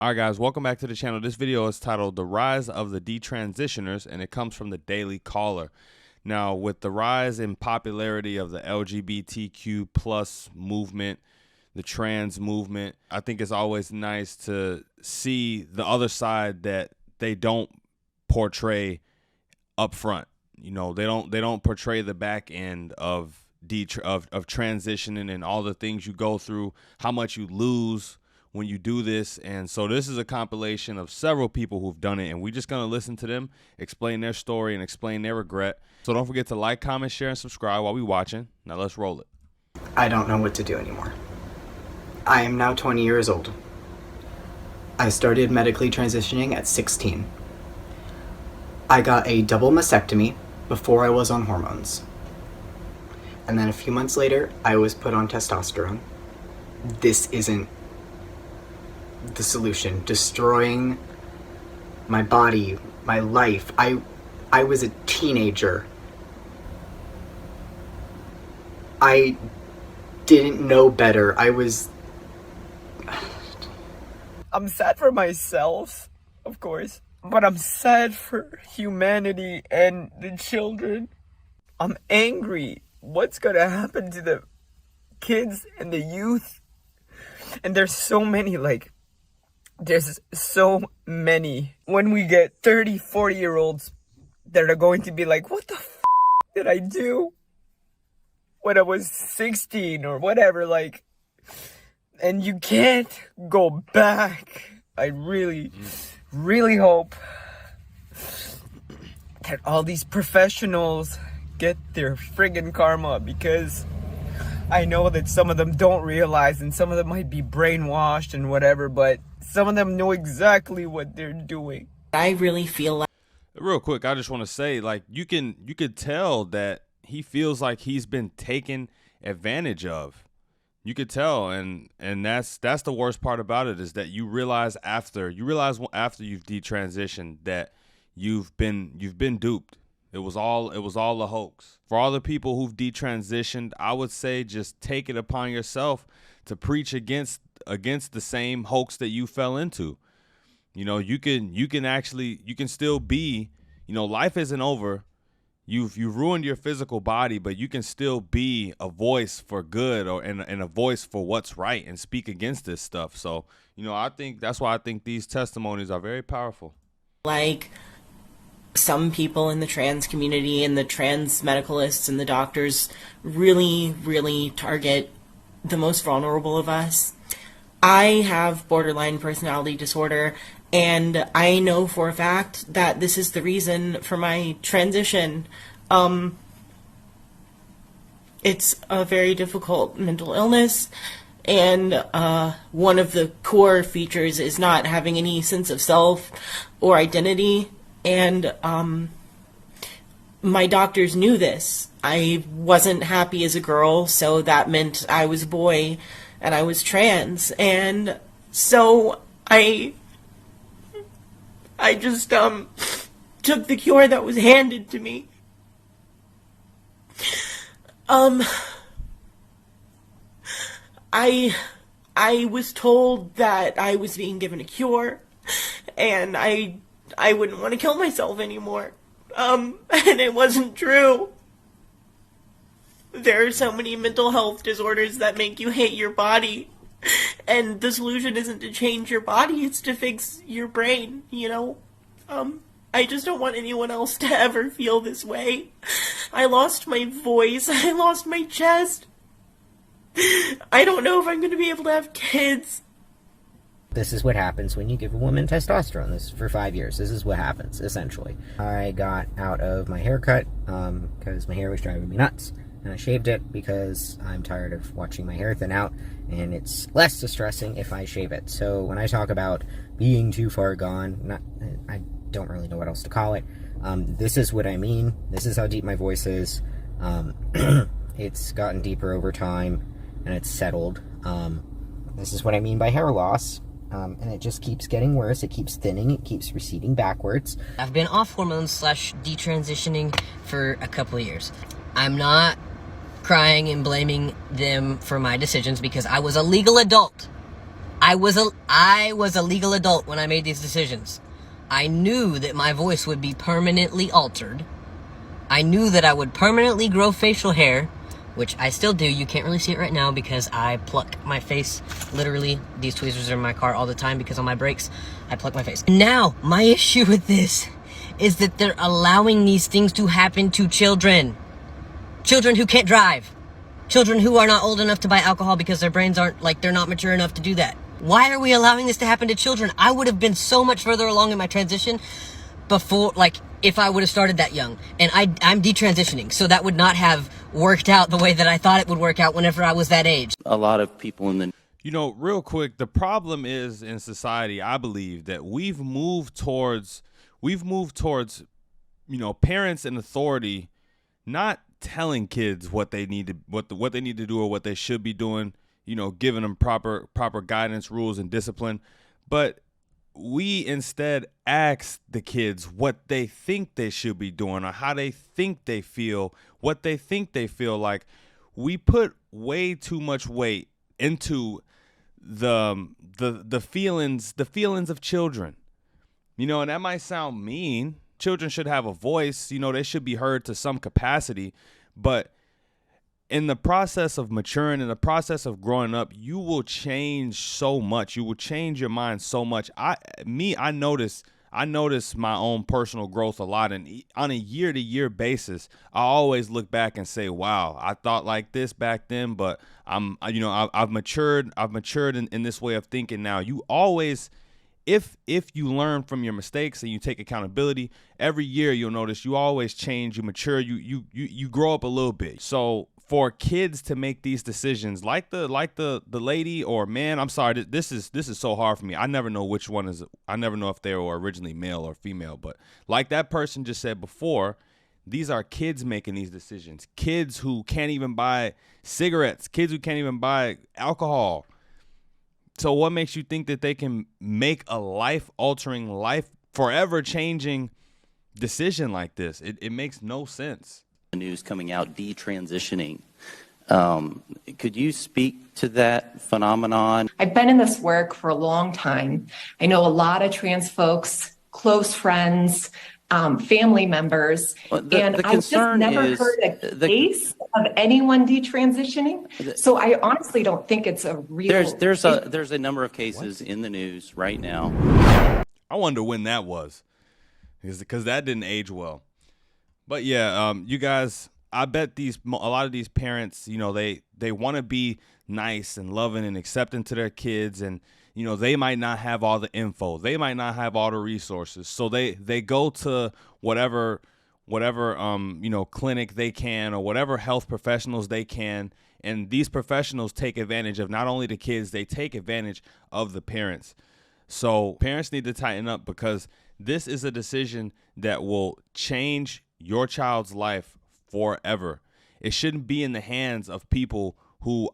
Alright guys, welcome back to the channel. This video is titled The Rise of the Detransitioners, and it comes from the Daily Caller. Now, with the rise in popularity of the LGBTQ plus movement, the trans movement, I think it's always nice to see the other side that they don't portray up front. You know, they don't portray the back end of transitioning and all the things you go through, how much you lose when you do this. And so this is a compilation of several people who've done it, and we're just going to listen to them explain their story and explain their regret. So don't forget to like, comment, share, and subscribe while we're watching. Now let's roll it. I don't know what to do anymore. I am now 20 years old. I started medically transitioning at 16. I got a double mastectomy before I was on hormones. And then a few months later, I was put on testosterone. This isn't the solution. Destroying my body, my life. I was a teenager. I didn't know better. I'm sad for myself, of course, but I'm sad for humanity and the children. I'm angry. What's gonna happen to the kids and the youth? And there's so many, there's so many. When we get 30, 40-year-olds that are going to be like, what the f*** did I do when I was 16 or whatever, and you can't go back. I really, really hope that all these professionals get their friggin' karma, because I know that some of them don't realize, and some of them might be brainwashed and whatever, but some of them know exactly what they're doing. I really feel like... Real quick, I just want to say, you could tell that he feels like he's been taken advantage of. You could tell, and that's the worst part about it, is that you realize after you've detransitioned that you've been duped. It was all a hoax. For all the people who've detransitioned, I would say just take it upon yourself to preach against the same hoax that you fell into. You know, you can still be, life isn't over. You've ruined your physical body, but you can still be a voice for good, and a voice for what's right, and speak against this stuff. So, I think that's why I think these testimonies are very powerful. Like some people in the trans community and the trans medicalists and the doctors really, really target the most vulnerable of us. I have borderline personality disorder, and I know for a fact that this is the reason for my transition. It's a very difficult mental illness, and one of the core features is not having any sense of self or identity. And my doctors knew this. I wasn't happy as a girl, so that meant I was a boy and I was trans. And so I just took the cure that was handed to me. I was told that I was being given a cure, and I wouldn't want to kill myself anymore. And it wasn't true. There are so many mental health disorders that make you hate your body. And the solution isn't to change your body, it's to fix your brain, I just don't want anyone else to ever feel this way. I lost my voice. I lost my chest. I don't know if I'm going to be able to have kids. This is what happens when you give a woman testosterone. This is for 5 years. This is what happens, essentially. I got out of my haircut because my hair was driving me nuts. And I shaved it because I'm tired of watching my hair thin out, and it's less distressing if I shave it. So when I talk about being too far gone, I don't really know what else to call it. This is what I mean. This is how deep my voice is. It's gotten deeper over time, and it's settled. This is what I mean by hair loss. And it just keeps getting worse. It keeps thinning. It keeps receding backwards. I've been off hormones / detransitioning for a couple of years. I'm not crying and blaming them for my decisions, because I was a legal adult. I I was a legal adult when I made these decisions. I knew that my voice would be permanently altered. I knew that I would permanently grow facial hair, which I still do. You can't really see it right now because I pluck my face. Literally, these tweezers are in my car all the time because on my brakes, I pluck my face. Now, my issue with this is that they're allowing these things to happen to children. Children who can't drive. Children who are not old enough to buy alcohol because their brains aren't, like, they're not mature enough to do that. Why are we allowing this to happen to children? I would have been so much further along in my transition before, like, if I would have started that young. And I'm detransitioning, so that would not have worked out the way that I thought it would work out whenever I was that age. A lot of people in the You know, real quick, the problem is in society, I believe, that we've moved towards, you know, parents and authority not telling kids what they need to what they need to do or what they should be doing, you know, giving them proper guidance, rules, and discipline, but we instead ask the kids what they think they should be doing or how they think they feel, what they think they feel like. We put way too much weight into the feelings of children. You know, and that might sound mean. Children should have a voice, you know, they should be heard to some capacity, but in the process of maturing, in the process of growing up, you will change so much. You will change your mind so much. I notice my own personal growth a lot, and on a year-to-year basis, I always look back and say, "Wow, I thought like this back then, but I've matured. I've matured in this way of thinking now." You always, if you learn from your mistakes and you take accountability, every year you'll notice you always change, you mature, you grow up a little bit. So for kids to make these decisions, like the lady or man, I'm sorry, this is so hard for me. I never know which one is. I never know if they were originally male or female. But like that person just said before, these are kids making these decisions. Kids who can't even buy cigarettes. Kids who can't even buy alcohol. So what makes you think that they can make a life-altering, life forever changing decision like this? It makes no sense. news coming out, detransitioning. Could you speak to that phenomenon? I've been in this work for a long time. I know a lot of trans folks, close friends, family members, and I've just never heard a case of anyone detransitioning. So I honestly don't think it's a real. There's a number of cases in the news right now. I wonder when that was, because that didn't age well. But yeah, you guys, I bet a lot of these parents, you know, they want to be nice and loving and accepting to their kids, and you know, they might not have all the info, they might not have all the resources, so they go to whatever you know, clinic they can or whatever health professionals they can, and these professionals take advantage of not only the kids, they take advantage of the parents. So parents need to tighten up, because this is a decision that will change your child's life forever. It shouldn't be in the hands of people who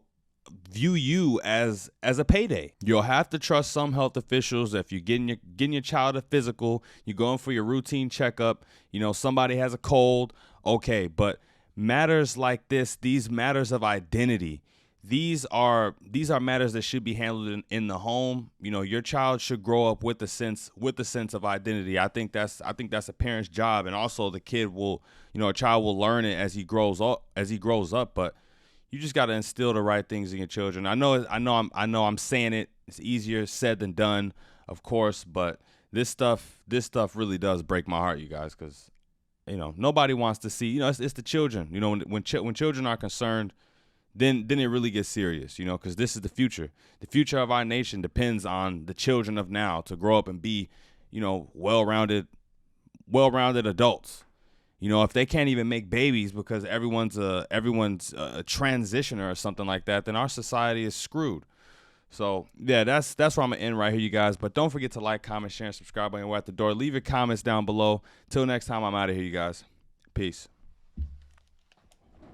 view you as a payday. You'll have to trust some health officials. If you're getting your child a physical, you're going for your routine checkup, you know, somebody has a cold, okay, but matters like this, these matters of identity, these are matters that should be handled in the home. You know, your child should grow up with the sense of identity. I think that's a parent's job, and also the kid will, you know, a child will learn it as he grows up. But you just got to instill the right things in your children. I know I'm saying it. It's easier said than done, of course, but this stuff really does break my heart, you guys, because, you know, nobody wants to see, you know, it's the children. You know, when children are concerned, then it really gets serious, you know, because this is the future. The future of our nation depends on the children of now to grow up and be, you know, well-rounded adults. You know, if they can't even make babies because everyone's a transitioner or something like that, then our society is screwed. So yeah, that's where I'm gonna end right here, you guys. But don't forget to like, comment, share, and subscribe when you're at the door. Leave your comments down below. Till next time, I'm out of here, you guys. Peace.